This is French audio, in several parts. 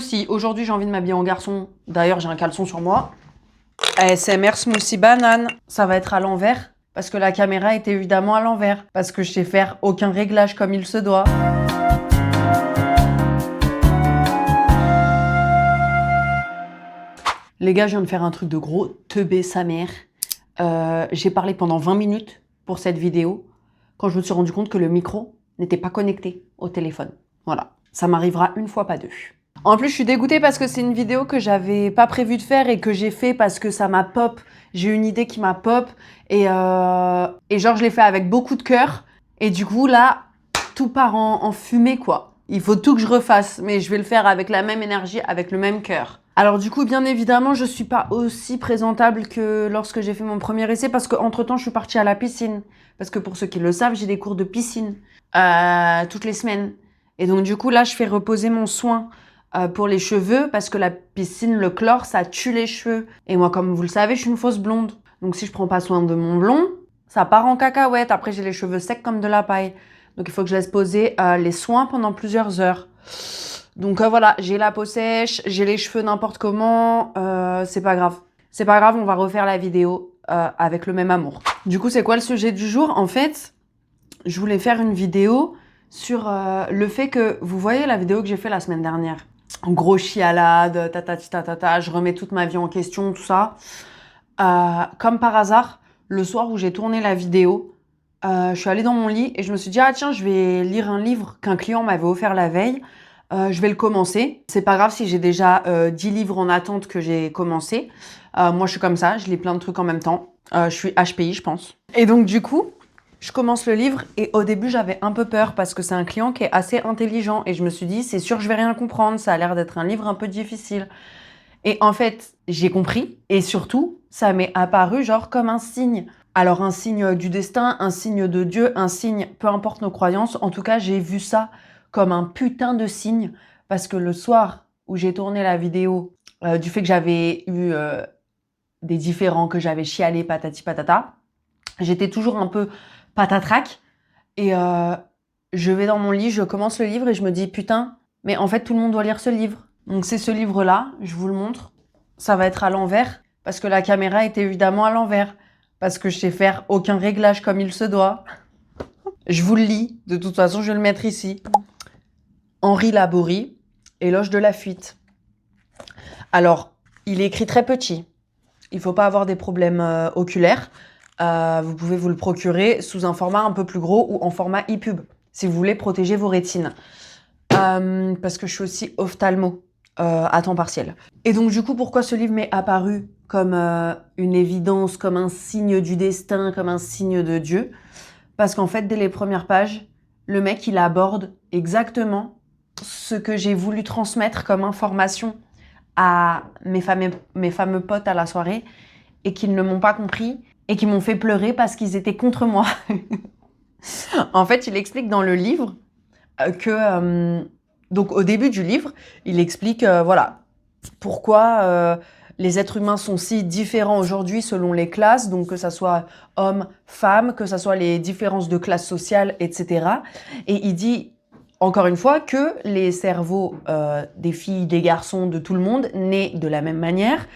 Si aujourd'hui j'ai envie de m'habiller en garçon, d'ailleurs j'ai un caleçon sur moi, ASMR smoothie banane, ça va être à l'envers parce que la caméra est évidemment à l'envers, parce que je sais faire aucun réglage comme il se doit. Les gars, je viens de faire un truc de gros, teubé sa mère. J'ai parlé pendant 20 minutes pour cette vidéo quand je me suis rendu compte que le micro n'était pas connecté au téléphone. Voilà, ça m'arrivera une fois, pas deux. En plus, je suis dégoûtée parce que c'est une vidéo que j'avais pas prévu de faire et que j'ai fait parce que ça m'a pop. J'ai une idée qui m'a pop et genre je l'ai fait avec beaucoup de cœur et du coup là, tout part en fumée quoi. Il faut tout que je refasse, mais je vais le faire avec la même énergie, avec le même cœur. Alors du coup, bien évidemment, je suis pas aussi présentable que lorsque j'ai fait mon premier essai parce qu'entre-temps, je suis partie à la piscine. Parce que pour ceux qui le savent, j'ai des cours de piscine toutes les semaines. Et donc du coup, là, je fais reposer mon soin pour les cheveux parce que la piscine, le chlore, ça tue les cheveux. Et moi, comme vous le savez, je suis une fausse blonde. Donc si je prends pas soin de mon blond, ça part en cacahuète. Après, j'ai les cheveux secs comme de la paille. Donc il faut que je laisse poser les soins pendant plusieurs heures. Donc voilà, j'ai la peau sèche, j'ai les cheveux n'importe comment, c'est pas grave. C'est pas grave, on va refaire la vidéo avec le même amour. Du coup, c'est quoi le sujet du jour? En fait, je voulais faire une vidéo sur le fait que, vous voyez la vidéo que j'ai fait la semaine dernière, en gros chialade, tatata, je remets toute ma vie en question, tout ça. Comme par hasard, le soir où j'ai tourné la vidéo, je suis allée dans mon lit et je me suis dit, ah tiens, je vais lire un livre qu'un client m'avait offert la veille. Je vais le commencer. C'est pas grave si j'ai déjà 10 livres en attente que j'ai commencé. Moi, je suis comme ça, je lis plein de trucs en même temps. Je suis HPI, je pense. Et donc, du coup, je commence le livre et au début, j'avais un peu peur parce que c'est un client qui est assez intelligent. Et je me suis dit, c'est sûr, je vais rien comprendre. Ça a l'air d'être un livre un peu difficile. Et en fait, j'ai compris. Et surtout, ça m'est apparu genre comme un signe. Alors, un signe du destin, un signe de Dieu, un signe, peu importe nos croyances. En tout cas, j'ai vu ça comme un putain de signe parce que le soir où j'ai tourné la vidéo du fait que j'avais eu des différends, que j'avais chialé patati patata, j'étais toujours un peu patatrac et je vais dans mon lit, je commence le livre et je me dis putain, mais en fait tout le monde doit lire ce livre. Donc c'est ce livre-là, je vous le montre. Ça va être à l'envers parce que la caméra est évidemment à l'envers parce que je sais faire aucun réglage comme il se doit. Je vous le lis, de toute façon je vais le mettre ici. Henri Laborie, Éloge de la fuite. Alors, il est écrit très petit. Il ne faut pas avoir des problèmes oculaires. Vous pouvez vous le procurer sous un format un peu plus gros ou en format e-pub, si vous voulez protéger vos rétines. Parce que je suis aussi ophtalmo à temps partiel. Et donc, du coup, pourquoi ce livre m'est apparu comme une évidence, comme un signe du destin, comme un signe de Dieu? Parce qu'en fait, dès les premières pages, le mec, il aborde exactement ce que j'ai voulu transmettre comme information à mes fameux potes à la soirée et qu'ils ne m'ont pas compris et qui m'ont fait pleurer parce qu'ils étaient contre moi. En fait, il explique dans le livre que... donc au début du livre, il explique voilà, pourquoi les êtres humains sont si différents aujourd'hui selon les classes, donc que ça soit hommes, femmes, que ça soit les différences de classe sociale, etc. Et il dit, encore une fois, que les cerveaux des filles, des garçons, de tout le monde naissent de la même manière,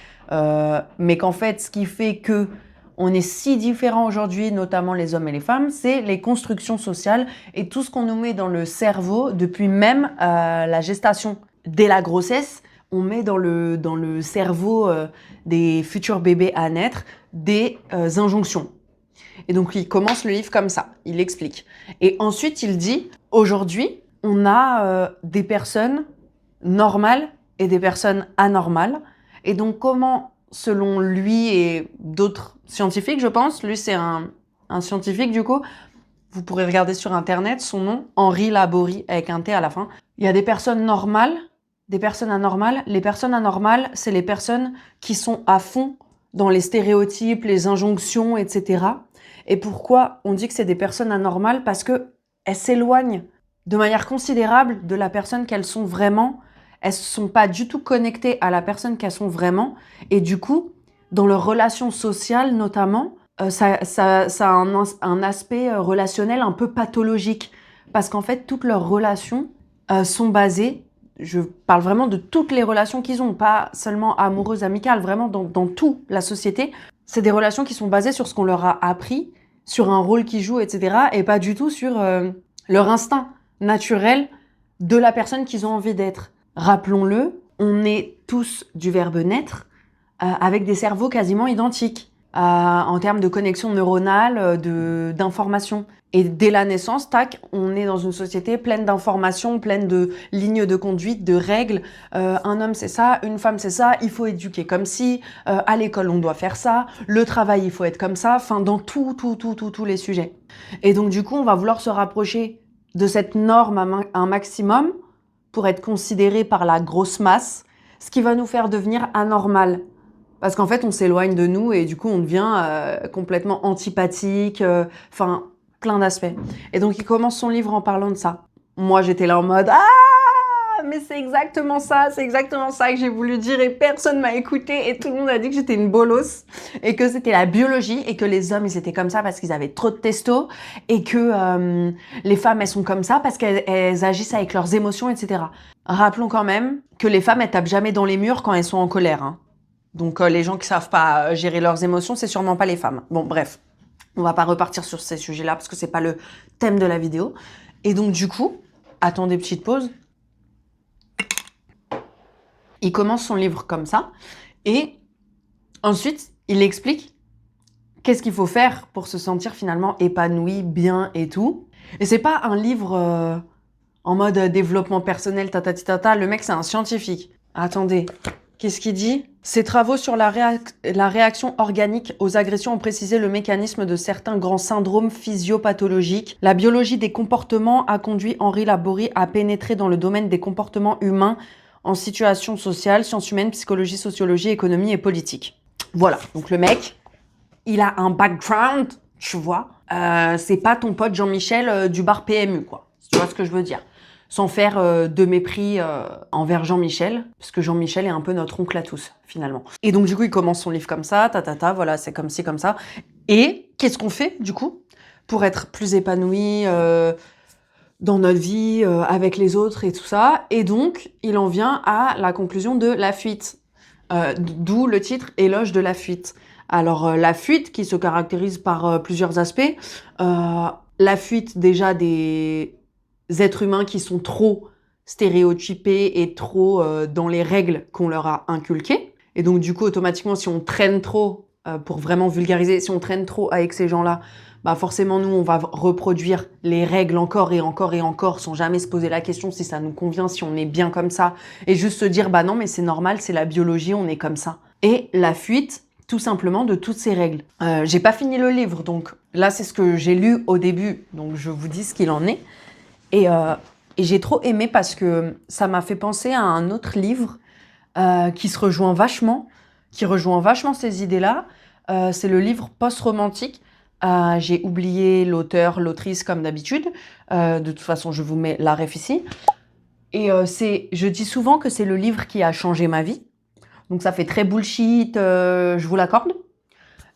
mais qu'en fait, ce qui fait que on est si différents aujourd'hui, notamment les hommes et les femmes, c'est les constructions sociales et tout ce qu'on nous met dans le cerveau depuis même la gestation. Dès la grossesse, on met dans le cerveau des futurs bébés à naître des injonctions. Et donc, il commence le livre comme ça, il explique. Et ensuite, il dit, aujourd'hui, on a des personnes normales et des personnes anormales. Et donc, comment, selon lui et d'autres scientifiques, je pense, lui c'est un scientifique du coup, vous pourrez regarder sur internet son nom, Henri Laborie, avec un T à la fin. Il y a des personnes normales, des personnes anormales. Les personnes anormales, c'est les personnes qui sont à fond dans les stéréotypes, les injonctions, etc. Et pourquoi on dit que c'est des personnes anormales? Parce qu'elles s'éloignent de manière considérable de la personne qu'elles sont vraiment. Elles ne sont pas du tout connectées à la personne qu'elles sont vraiment. Et du coup, dans leurs relations sociales notamment, ça a un aspect relationnel un peu pathologique. Parce qu'en fait, toutes leurs relations sont basées je parle vraiment de toutes les relations qu'ils ont, pas seulement amoureuses, amicales, vraiment dans toute la société. C'est des relations qui sont basées sur ce qu'on leur a appris, sur un rôle qu'ils jouent, etc. et pas du tout sur leur instinct naturel de la personne qu'ils ont envie d'être. Rappelons-le, on est tous du verbe naître avec des cerveaux quasiment identiques en termes de connexion neuronale, d'informations. Et dès la naissance, tac, on est dans une société pleine d'informations, pleine de lignes de conduite, de règles. Un homme c'est ça, une femme c'est ça, il faut éduquer comme si, à l'école on doit faire ça, le travail il faut être comme ça, enfin dans tous les sujets. Et donc du coup, on va vouloir se rapprocher de cette norme un maximum pour être considéré par la grosse masse, ce qui va nous faire devenir anormal. Parce qu'en fait, on s'éloigne de nous et du coup, on devient complètement antipathique, enfin, plein d'aspects. Et donc, il commence son livre en parlant de ça. Moi, j'étais là en mode « Ah, mais c'est exactement ça que j'ai voulu dire et personne m'a écouté et tout le monde a dit que j'étais une bolosse et que c'était la biologie et que les hommes, ils étaient comme ça parce qu'ils avaient trop de testo et que les femmes, elles sont comme ça parce qu'elles agissent avec leurs émotions, etc. » Rappelons quand même que les femmes, elles tapent jamais dans les murs quand elles sont en colère, hein. Donc les gens qui savent pas gérer leurs émotions, c'est sûrement pas les femmes. Bon, bref, on va pas repartir sur ces sujets-là parce que c'est pas le thème de la vidéo. Et donc du coup, attendez, petite pause. Il commence son livre comme ça et ensuite, il explique qu'est-ce qu'il faut faire pour se sentir finalement épanoui, bien et tout. Et c'est pas un livre en mode développement personnel, tata. Le mec, c'est un scientifique. Attendez. Qu'est-ce qu'il dit? Ces travaux sur la réaction organique aux agressions ont précisé le mécanisme de certains grands syndromes physiopathologiques. La biologie des comportements a conduit Henri Laborie à pénétrer dans le domaine des comportements humains en situation sociale, sciences humaines, psychologie, sociologie, économie et politique. Voilà, donc le mec, il a un background, tu vois. C'est pas ton pote Jean-Michel du bar PMU, quoi. Tu vois ce que je veux dire? Sans faire de mépris envers Jean-Michel, parce que Jean-Michel est un peu notre oncle à tous, finalement. Et donc, du coup, il commence son livre comme ça, voilà, c'est comme ci, comme ça. Et qu'est-ce qu'on fait, du coup, pour être plus épanoui dans notre vie, avec les autres et tout ça? Et donc, il en vient à la conclusion de la fuite. D'où le titre « Éloge de la fuite ». Alors, la fuite qui se caractérise par plusieurs aspects. La fuite, déjà, des êtres humains qui sont trop stéréotypés et trop dans les règles qu'on leur a inculquées. Et donc, du coup, automatiquement, si on traîne trop, pour vraiment vulgariser, si on traîne trop avec ces gens-là, bah forcément, nous, on va reproduire les règles encore et encore et encore sans jamais se poser la question si ça nous convient, si on est bien comme ça, et juste se dire, bah non, mais c'est normal, c'est la biologie, on est comme ça. Et la fuite, tout simplement, de toutes ces règles. J'ai pas fini le livre, donc là, c'est ce que j'ai lu au début, donc je vous dis ce qu'il en est. Et j'ai trop aimé parce que ça m'a fait penser à un autre livre qui rejoint vachement ces idées-là. C'est le livre Post-romantique. J'ai oublié l'auteur, l'autrice comme d'habitude. De toute façon, je vous mets la ref ici. Et je dis souvent que c'est le livre qui a changé ma vie. Donc ça fait très bullshit, je vous l'accorde.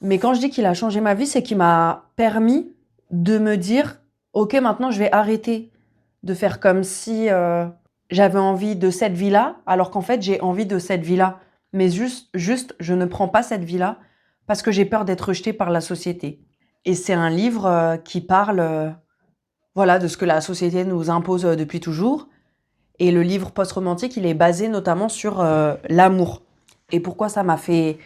Mais quand je dis qu'il a changé ma vie, c'est qu'il m'a permis de me dire « Ok, maintenant je vais arrêter de faire comme si j'avais envie de cette vie-là, alors qu'en fait j'ai envie de cette vie-là. Mais juste, je ne prends pas cette vie-là parce que j'ai peur d'être rejetée par la société. » Et c'est un livre qui parle voilà, de ce que la société nous impose depuis toujours. Et le livre post-romantique, il est basé notamment sur l'amour. Et pourquoi ça m'a fait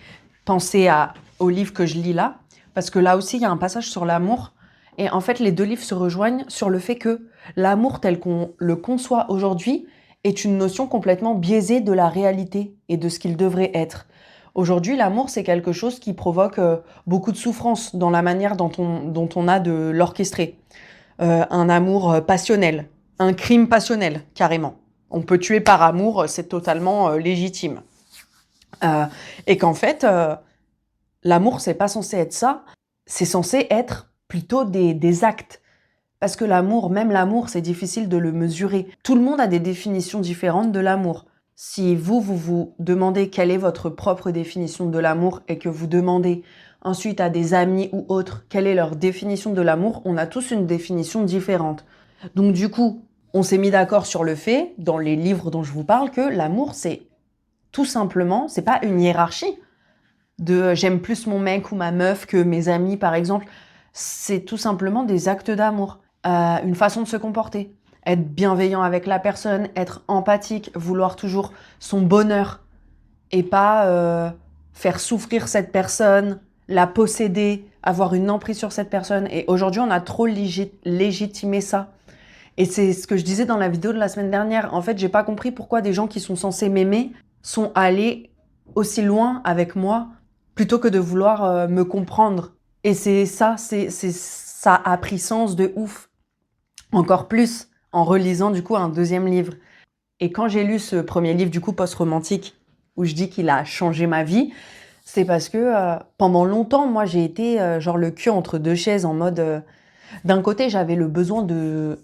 penser au livre que je lis là? Parce que là aussi, il y a un passage sur l'amour. Et en fait, les deux livres se rejoignent sur le fait que l'amour tel qu'on le conçoit aujourd'hui est une notion complètement biaisée de la réalité et de ce qu'il devrait être. Aujourd'hui, l'amour, c'est quelque chose qui provoque beaucoup de souffrance dans la manière dont on a de l'orchestrer. Un amour passionnel, un crime passionnel, carrément. On peut tuer par amour, c'est totalement légitime. Et qu'en fait, l'amour, c'est pas censé être ça, c'est censé être plutôt des actes. Parce que l'amour, même l'amour, c'est difficile de le mesurer. Tout le monde a des définitions différentes de l'amour. Si vous demandez quelle est votre propre définition de l'amour et que vous demandez ensuite à des amis ou autres quelle est leur définition de l'amour, on a tous une définition différente. Donc du coup, On s'est mis d'accord sur le fait, dans les livres dont je vous parle, que l'amour, c'est tout simplement, c'est pas une hiérarchie de j'aime plus mon mec ou ma meuf que mes amis, par exemple. C'est tout simplement des actes d'amour, une façon de se comporter. Être bienveillant avec la personne, être empathique, vouloir toujours son bonheur et pas faire souffrir cette personne, la posséder, avoir une emprise sur cette personne. Et aujourd'hui, on a trop légitimé ça. Et c'est ce que je disais dans la vidéo de la semaine dernière. En fait, j'ai pas compris pourquoi des gens qui sont censés m'aimer sont allés aussi loin avec moi plutôt que de vouloir me comprendre. Et c'est ça, ça a pris sens de ouf. Encore plus en relisant du coup un deuxième livre. Et quand j'ai lu ce premier livre du coup post-romantique où je dis qu'il a changé ma vie, c'est parce que pendant longtemps, moi j'ai été genre le cul entre deux chaises en mode... d'un côté, j'avais le besoin de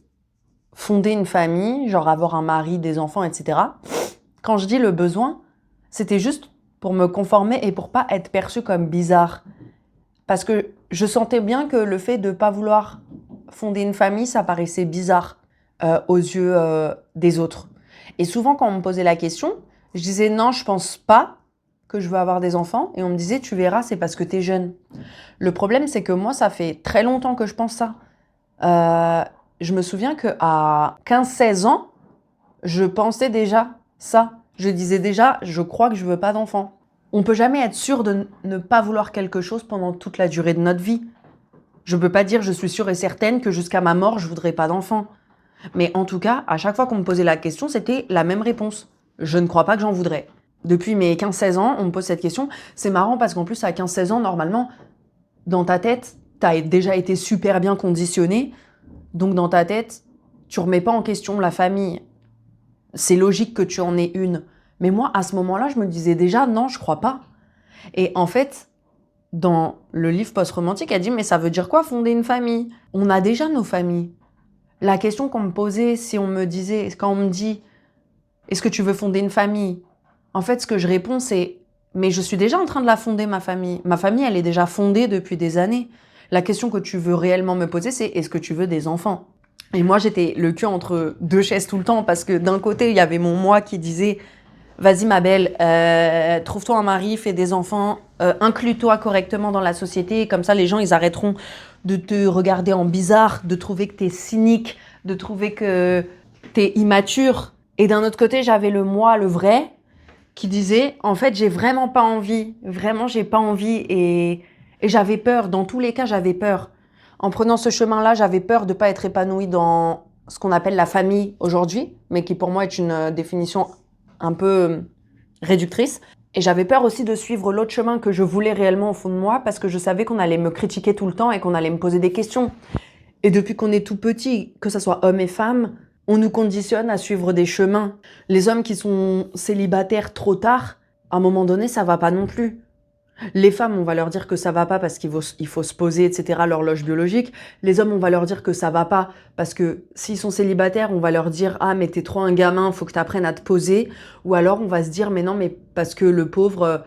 fonder une famille, genre avoir un mari, des enfants, etc. Quand je dis le besoin, c'était juste pour me conformer et pour pas être perçue comme bizarre. Parce que je sentais bien que le fait de pas vouloir fonder une famille, ça paraissait bizarre aux yeux des autres. Et souvent, quand on me posait la question, je disais non, je pense pas que je veux avoir des enfants. Et on me disait, tu verras, c'est parce que t'es jeune. Le problème, c'est que moi, ça fait très longtemps que je pense ça. Je me souviens qu'à 15-16 ans, je pensais déjà ça. Je disais déjà, je crois que je veux pas d'enfants. On peut jamais être sûr de ne pas vouloir quelque chose pendant toute la durée de notre vie. Je peux pas dire, je suis sûre et certaine que jusqu'à ma mort, je voudrais pas d'enfants. Mais en tout cas, à chaque fois qu'on me posait la question, c'était la même réponse. Je ne crois pas que j'en voudrais. Depuis mes 15-16 ans, on me pose cette question. C'est marrant parce qu'en plus, à 15-16 ans, normalement, dans ta tête, t'as déjà été super bien conditionné. Donc dans ta tête, tu remets pas en question la famille. C'est logique que tu en aies une. Mais moi, à ce moment-là, je me disais déjà, non, je crois pas. Et en fait, dans le livre post-romantique, elle dit, mais ça veut dire quoi fonder une famille? On a déjà nos familles. La question qu'on me posait, si on me disait, quand on me dit, est-ce que tu veux fonder une famille? En fait, ce que je réponds, c'est, mais je suis déjà en train de la fonder, ma famille. Ma famille, elle est déjà fondée depuis des années. La question que tu veux réellement me poser, c'est, est-ce que tu veux des enfants? Et moi, j'étais le cul entre deux chaises tout le temps, parce que d'un côté, il y avait mon moi qui disait, vas-y ma belle, trouve-toi un mari, fais des enfants, inclus-toi correctement dans la société, comme ça les gens ils arrêteront de te regarder en bizarre, de trouver que t'es cynique, de trouver que t'es immature. Et d'un autre côté, j'avais le moi, le vrai, qui disait, en fait, j'ai vraiment pas envie, vraiment j'ai pas envie, et j'avais peur, dans tous les cas j'avais peur. En prenant ce chemin-là, j'avais peur de pas être épanouie dans ce qu'on appelle la famille aujourd'hui, mais qui pour moi est une définition un peu réductrice. Et j'avais peur aussi de suivre l'autre chemin que je voulais réellement au fond de moi parce que je savais qu'on allait me critiquer tout le temps et qu'on allait me poser des questions. Et depuis qu'on est tout petit, que ce soit hommes et femmes, on nous conditionne à suivre des chemins. Les hommes qui sont célibataires trop tard, à un moment donné, ça va pas non plus. Les femmes, on va leur dire que ça va pas parce qu'il faut se poser, etc., l'horloge biologique. Les hommes, on va leur dire que ça va pas parce que s'ils sont célibataires, on va leur dire « Ah, mais t'es trop un gamin, faut que t'apprennes à te poser. » Ou alors, on va se dire « Mais non, mais parce que le pauvre,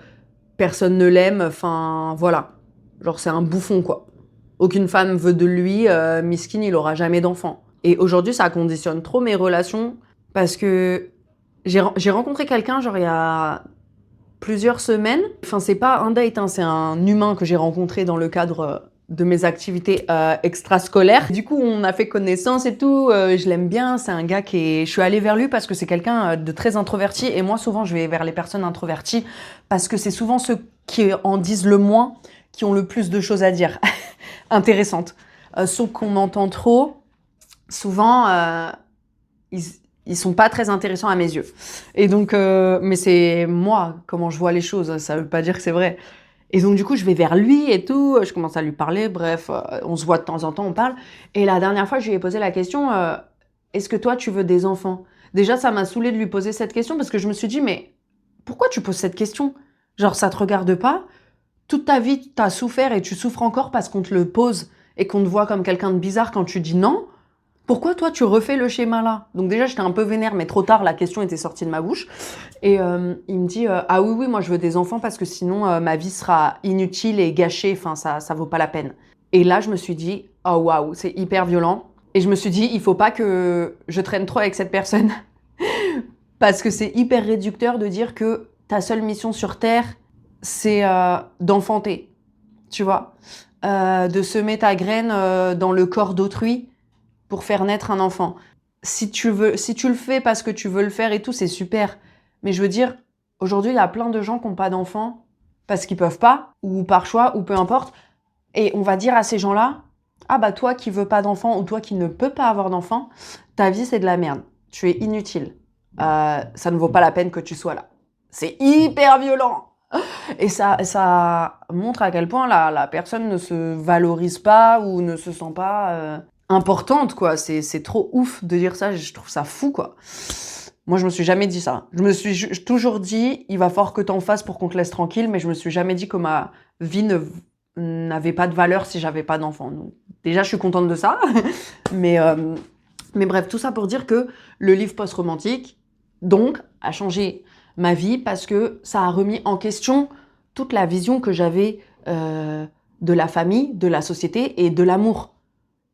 personne ne l'aime, enfin, voilà. » Genre, c'est un bouffon, quoi. Aucune femme veut de lui, miskin, il aura jamais d'enfant. Et aujourd'hui, ça conditionne trop mes relations parce que j'ai rencontré quelqu'un, genre, il y a plusieurs semaines. Enfin, c'est pas un date, hein, c'est un humain que j'ai rencontré dans le cadre de mes activités extrascolaires. Du coup, on a fait connaissance et tout. Je l'aime bien. C'est un gars qui est... Je suis allée vers lui parce que c'est quelqu'un de très introverti. Et moi, souvent, je vais vers les personnes introverties parce que c'est souvent ceux qui en disent le moins qui ont le plus de choses à dire intéressantes. Ceux qu'on entend trop, souvent, ils sont pas très intéressants à mes yeux. Et donc, mais c'est moi, comment je vois les choses, ça veut pas dire que c'est vrai. Et donc, du coup, je vais vers lui et tout, je commence à lui parler, bref, on se voit de temps en temps, on parle. Et la dernière fois, je lui ai posé la question, est-ce que toi, tu veux des enfants? Déjà, ça m'a saoulée de lui poser cette question parce que je me suis dit, mais pourquoi tu poses cette question? Genre, ça te regarde pas? Toute ta vie, t'as souffert et tu souffres encore parce qu'on te le pose et qu'on te voit comme quelqu'un de bizarre quand tu dis non. Pourquoi toi tu refais le schéma là? Donc déjà j'étais un peu vénère, mais trop tard, la question était sortie de ma bouche. Et il me dit ah oui moi je veux des enfants parce que sinon ma vie sera inutile et gâchée, enfin ça vaut pas la peine. Et là je me suis dit oh waouh, c'est hyper violent. Et je me suis dit, il faut pas que je traîne trop avec cette personne. Parce que c'est hyper réducteur de dire que ta seule mission sur Terre, c'est d'enfanter, tu vois. De semer ta graine dans le corps d'autrui pour faire naître un enfant. Si tu le fais parce que tu veux le faire et tout, c'est super. Mais je veux dire, aujourd'hui, il y a plein de gens qui n'ont pas d'enfants parce qu'ils peuvent pas, ou par choix, ou peu importe. Et on va dire à ces gens-là, ah bah toi qui veux pas d'enfant ou toi qui ne peux pas avoir d'enfant, ta vie c'est de la merde. Tu es inutile. Ça ne vaut pas la peine que tu sois là. C'est hyper violent. Et ça montre à quel point la personne ne se valorise pas ou ne se sent pas importante, quoi. C'est trop ouf de dire ça, je trouve ça fou, quoi. Moi, je me suis jamais dit ça. Je me suis toujours dit, il va falloir que t'en fasses pour qu'on te laisse tranquille, mais je me suis jamais dit que ma vie n'avait pas de valeur si j'avais pas d'enfant. Donc, déjà, je suis contente de ça. mais bref, tout ça pour dire que le livre post-romantique, donc, a changé ma vie parce que ça a remis en question toute la vision que j'avais de la famille, de la société et de l'amour.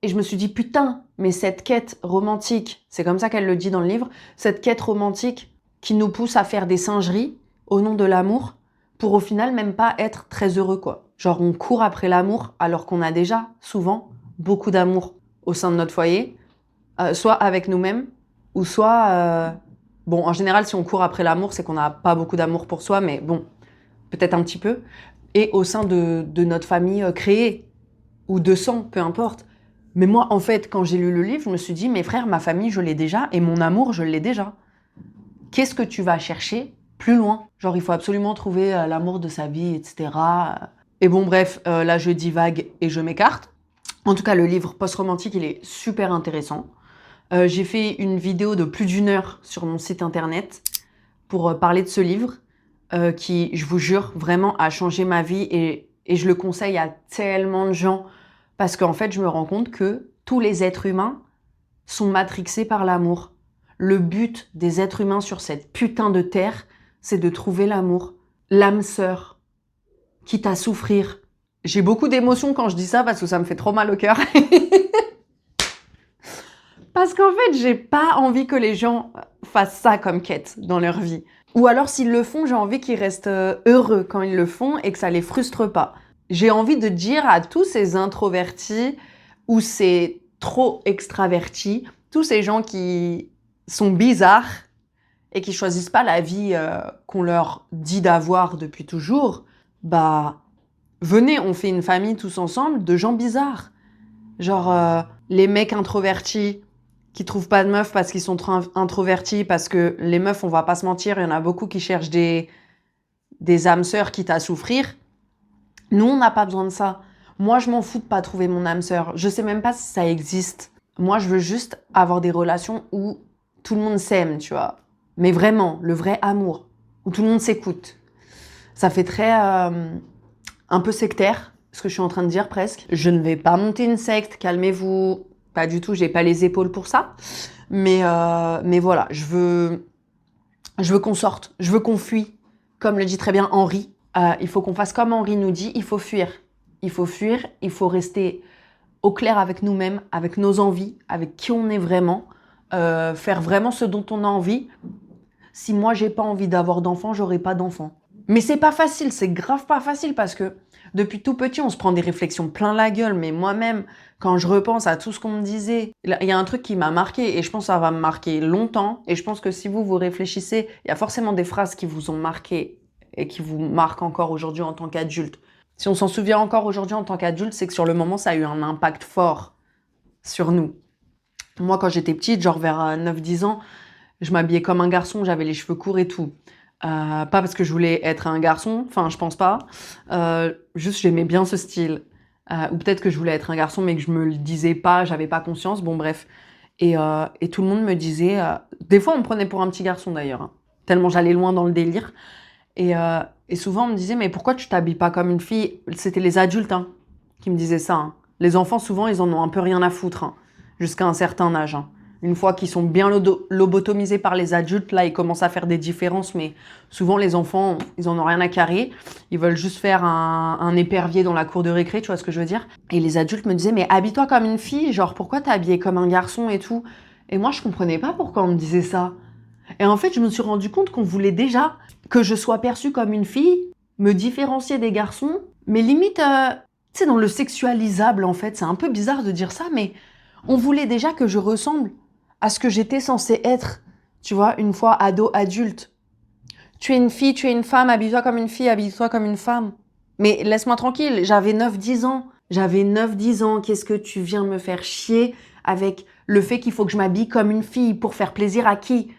Et je me suis dit, putain, mais cette quête romantique, c'est comme ça qu'elle le dit dans le livre, cette quête romantique qui nous pousse à faire des singeries au nom de l'amour, pour au final même pas être très heureux, quoi. Genre, on court après l'amour alors qu'on a déjà, souvent, beaucoup d'amour au sein de notre foyer, soit avec nous-mêmes, ou soit... Bon, en général, si on court après l'amour, c'est qu'on n'a pas beaucoup d'amour pour soi, mais bon, peut-être un petit peu. Et au sein de notre famille créée, ou de sang, peu importe. Mais moi, en fait, quand j'ai lu le livre, je me suis dit, mes frères, ma famille, je l'ai déjà, et mon amour, je l'ai déjà. Qu'est-ce que tu vas chercher plus loin? Genre, il faut absolument trouver l'amour de sa vie, etc. Et bon, bref, là, je divague et je m'écarte. En tout cas, le livre post-romantique, il est super intéressant. J'ai fait une vidéo de plus d'1 heure sur mon site internet pour parler de ce livre qui, je vous jure, vraiment a changé ma vie et je le conseille à tellement de gens parce qu'en fait, je me rends compte que tous les êtres humains sont matrixés par l'amour. Le but des êtres humains sur cette putain de terre, c'est de trouver l'amour, l'âme sœur, quitte à souffrir. J'ai beaucoup d'émotions quand je dis ça parce que ça me fait trop mal au cœur. Parce qu'en fait, j'ai pas envie que les gens fassent ça comme quête dans leur vie. Ou alors, s'ils le font, j'ai envie qu'ils restent heureux quand ils le font et que ça les frustre pas. J'ai envie de dire à tous ces introvertis ou ces trop extravertis, tous ces gens qui sont bizarres et qui choisissent pas la vie qu'on leur dit d'avoir depuis toujours, bah, venez, on fait une famille tous ensemble de gens bizarres. Genre, les mecs introvertis qui trouvent pas de meufs parce qu'ils sont trop introvertis, parce que les meufs, on va pas se mentir, il y en a beaucoup qui cherchent des âmes sœurs quitte à souffrir. Nous, on n'a pas besoin de ça. Moi, je m'en fous de pas trouver mon âme sœur. Je sais même pas si ça existe. Moi, je veux juste avoir des relations où tout le monde s'aime, tu vois. Mais vraiment, le vrai amour, où tout le monde s'écoute. Ça fait très un peu sectaire, ce que je suis en train de dire presque. Je ne vais pas monter une secte, calmez-vous. Pas du tout, j'ai pas les épaules pour ça. Mais voilà, je veux qu'on sorte, je veux qu'on fuit. Comme le dit très bien Henri, il faut qu'on fasse comme Henri nous dit, il faut fuir. Il faut fuir, il faut rester au clair avec nous-mêmes, avec nos envies, avec qui on est vraiment, faire vraiment ce dont on a envie. Si moi j'ai pas envie d'avoir d'enfants, j'aurai pas d'enfants. Mais c'est pas facile, c'est grave pas facile parce que depuis tout petit, on se prend des réflexions plein la gueule. Mais moi-même, quand je repense à tout ce qu'on me disait, il y a un truc qui m'a marqué et je pense que ça va me marquer longtemps. Et je pense que si vous réfléchissez, il y a forcément des phrases qui vous ont marqué et qui vous marquent encore aujourd'hui en tant qu'adulte. Si on s'en souvient encore aujourd'hui en tant qu'adulte, c'est que sur le moment, ça a eu un impact fort sur nous. Moi, quand j'étais petite, genre vers 9-10 ans, je m'habillais comme un garçon, j'avais les cheveux courts et tout. Pas parce que je voulais être un garçon, enfin je pense pas. Juste j'aimais bien ce style. Ou peut-être que je voulais être un garçon mais que je me le disais pas, j'avais pas conscience, bon bref. Et tout le monde me disait... des fois on me prenait pour un petit garçon d'ailleurs, hein, tellement j'allais loin dans le délire. Et souvent on me disait mais pourquoi tu t'habilles pas comme une fille? C'était les adultes hein, qui me disaient ça. Hein. Les enfants souvent ils en ont un peu rien à foutre, hein, jusqu'à un certain âge. Hein. Une fois qu'ils sont bien lobotomisés par les adultes, là, ils commencent à faire des différences, mais souvent, les enfants, ils en ont rien à carrer. Ils veulent juste faire un épervier dans la cour de récré, tu vois ce que je veux dire? Et les adultes me disaient, mais habille-toi comme une fille, genre, pourquoi t'es habillée comme un garçon et tout? Et moi, je comprenais pas pourquoi on me disait ça. Et en fait, je me suis rendu compte qu'on voulait déjà que je sois perçue comme une fille, me différencier des garçons, mais limite, tu sais, dans le sexualisable, en fait. C'est un peu bizarre de dire ça, mais on voulait déjà que je ressemble à ce que j'étais censée être, tu vois, une fois ado, adulte. Tu es une fille, tu es une femme, habille-toi comme une fille, habille-toi comme une femme. Mais laisse-moi tranquille, j'avais 9-10 ans. J'avais 9-10 ans, qu'est-ce que tu viens me faire chier avec le fait qu'il faut que je m'habille comme une fille pour faire plaisir à qui?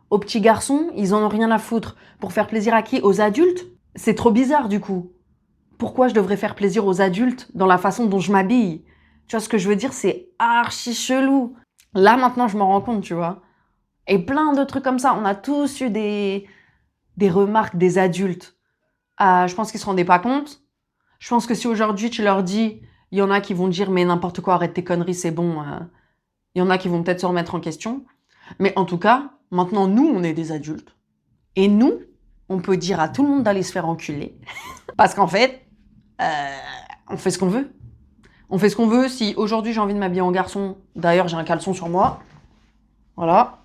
Aux petits garçons, ils en ont rien à foutre. Pour faire plaisir à qui? Aux adultes? C'est trop bizarre du coup. Pourquoi je devrais faire plaisir aux adultes dans la façon dont je m'habille? Tu vois ce que je veux dire? C'est archi chelou. Là, maintenant, je m'en rends compte, tu vois. Et plein de trucs comme ça. On a tous eu des remarques des adultes. Je pense qu'ils se rendaient pas compte. Je pense que si aujourd'hui, tu leur dis, il y en a qui vont dire, mais n'importe quoi, arrête tes conneries, c'est bon. Il y en a qui vont peut-être se remettre en question. Mais en tout cas, maintenant, nous, on est des adultes. Et nous, on peut dire à tout le monde d'aller se faire enculer. Parce qu'en fait, on fait ce qu'on veut. On fait ce qu'on veut. Si aujourd'hui j'ai envie de m'habiller en garçon, d'ailleurs j'ai un caleçon sur moi, voilà,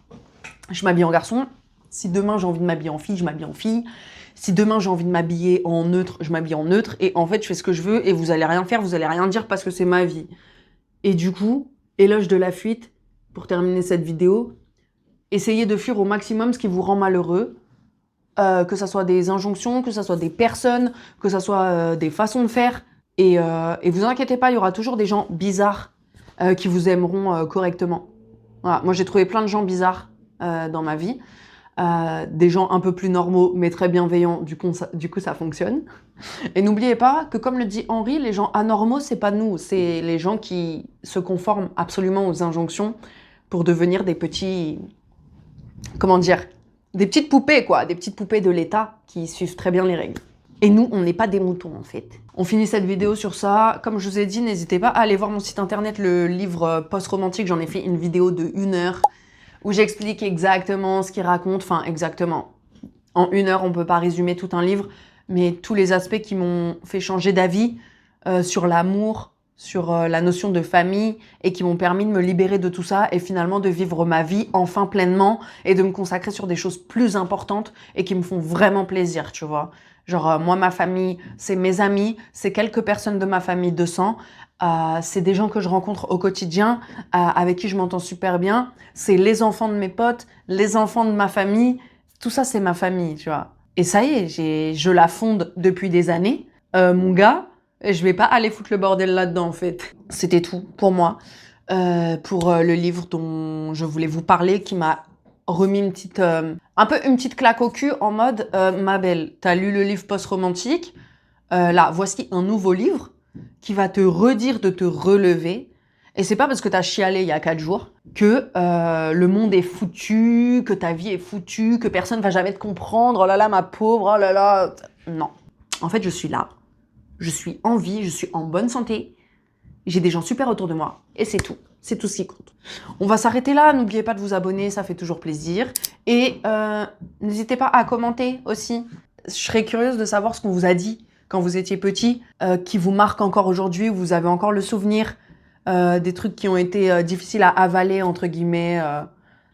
je m'habille en garçon. Si demain j'ai envie de m'habiller en fille, je m'habille en fille. Si demain j'ai envie de m'habiller en neutre, je m'habille en neutre. Et en fait, je fais ce que je veux et vous allez rien faire, vous allez rien dire parce que c'est ma vie. Et du coup, éloge de la fuite, pour terminer cette vidéo, essayez de fuir au maximum ce qui vous rend malheureux. Que ça soit des injonctions, que ça soit des personnes, que ça soit des façons de faire. Et vous inquiétez pas, il y aura toujours des gens bizarres qui vous aimeront correctement. Voilà. Moi, j'ai trouvé plein de gens bizarres dans ma vie. Des gens un peu plus normaux, mais très bienveillants. Du coup, ça fonctionne. Et n'oubliez pas que, comme le dit Henri, les gens anormaux, c'est pas nous. C'est les gens qui se conforment absolument aux injonctions pour devenir des petits... Comment dire? Des petites poupées, quoi. Des petites poupées de l'État qui suivent très bien les règles. Et nous, on n'est pas des moutons, en fait. On finit cette vidéo sur ça. Comme je vous ai dit, n'hésitez pas à aller voir mon site internet, le livre post-romantique. J'en ai fait une vidéo de 1 heure où j'explique exactement ce qu'il raconte. Enfin, exactement. En 1 heure, on ne peut pas résumer tout un livre, mais tous les aspects qui m'ont fait changer d'avis sur l'amour, sur la notion de famille et qui m'ont permis de me libérer de tout ça et finalement de vivre ma vie enfin pleinement et de me consacrer sur des choses plus importantes et qui me font vraiment plaisir, tu vois. Genre, moi, ma famille, c'est mes amis, c'est quelques personnes de ma famille de sang, c'est des gens que je rencontre au quotidien, avec qui je m'entends super bien, c'est les enfants de mes potes, les enfants de ma famille, tout ça, c'est ma famille, tu vois. Et ça y est, je la fonde depuis des années. Mon gars, je vais pas aller foutre le bordel là-dedans, en fait. C'était tout pour moi, pour le livre dont je voulais vous parler, qui m'a remis une petite, un peu une petite claque au cul en mode ma belle, t'as lu le livre post-romantique, là, voici un nouveau livre qui va te redire de te relever. Et c'est pas parce que t'as chialé il y a 4 jours que le monde est foutu, que ta vie est foutue, que personne va jamais te comprendre. Oh là là, ma pauvre, oh là là. Non. En fait, je suis là. Je suis en vie, je suis en bonne santé. J'ai des gens super autour de moi. Et c'est tout. C'est tout ce qui compte. On va s'arrêter là. N'oubliez pas de vous abonner, ça fait toujours plaisir. Et n'hésitez pas à commenter aussi. Je serais curieuse de savoir ce qu'on vous a dit quand vous étiez petit, qui vous marque encore aujourd'hui, où vous avez encore le souvenir des trucs qui ont été difficiles à avaler, entre guillemets,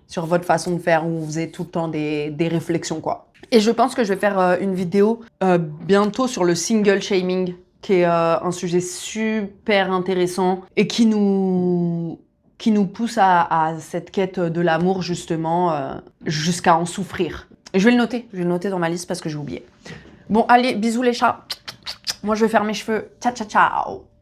sur votre façon de faire, où vous faisait tout le temps des réflexions, quoi. Et je pense que je vais faire une vidéo bientôt sur le single shaming, qui est un sujet super intéressant et qui nous pousse à cette quête de l'amour, justement, jusqu'à en souffrir. Et je vais le noter dans ma liste parce que j'ai oublié. Bon, allez, bisous les chats. Moi, je vais faire mes cheveux. Ciao, ciao, ciao.